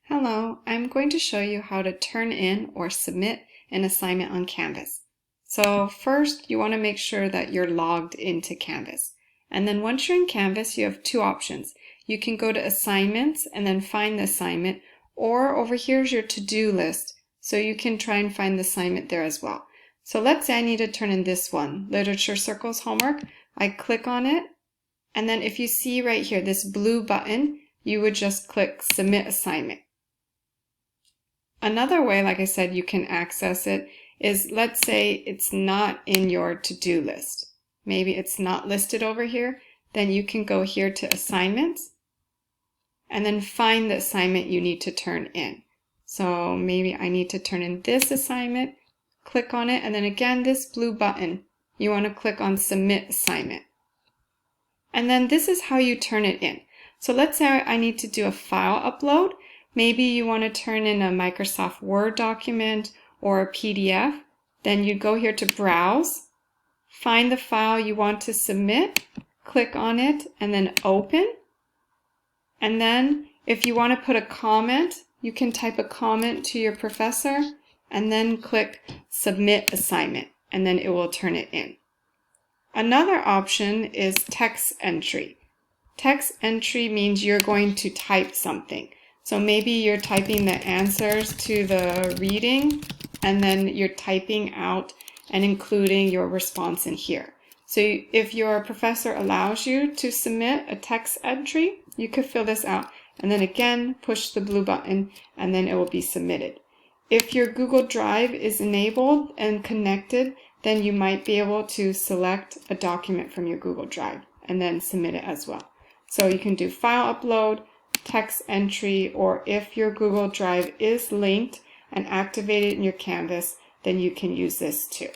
Hello, I'm going to show you how to turn in or submit an assignment on Canvas. So first, you want to make sure that you're logged into Canvas. And then once you're in Canvas, you have two options. You can go to Assignments and then find the assignment, or over here is your to-do list, so you can try and find the assignment there as well. So let's say I need to turn in this one, Literature Circles Homework. I click on it, and then if you see right here, this blue button, you would just click Submit Assignment. Another way, like I said, you can access it is, let's say it's not in your to-do list. Maybe it's not listed over here. Then you can go here to Assignments and then find the assignment you need to turn in. So maybe I need to turn in this assignment, click on it, and then again this blue button, you want to click on Submit Assignment. And then this is how you turn it in. So let's say I need to do a file upload. Maybe you want to turn in a Microsoft Word document or a PDF. Then you go here to Browse, find the file you want to submit, click on it, and then Open. And then if you want to put a comment, you can type a comment to your professor and then click Submit Assignment, and then it will turn it in. Another option is text entry. Text entry means you're going to type something. So maybe you're typing the answers to the reading, and then you're typing out and including your response in here. So if your professor allows you to submit a text entry, you could fill this out and then again push the blue button and then it will be submitted. If your Google Drive is enabled and connected, then you might be able to select a document from your Google Drive and then submit it as well. So you can do file upload, text entry, or if your Google Drive is linked and activated in your Canvas, then you can use this too.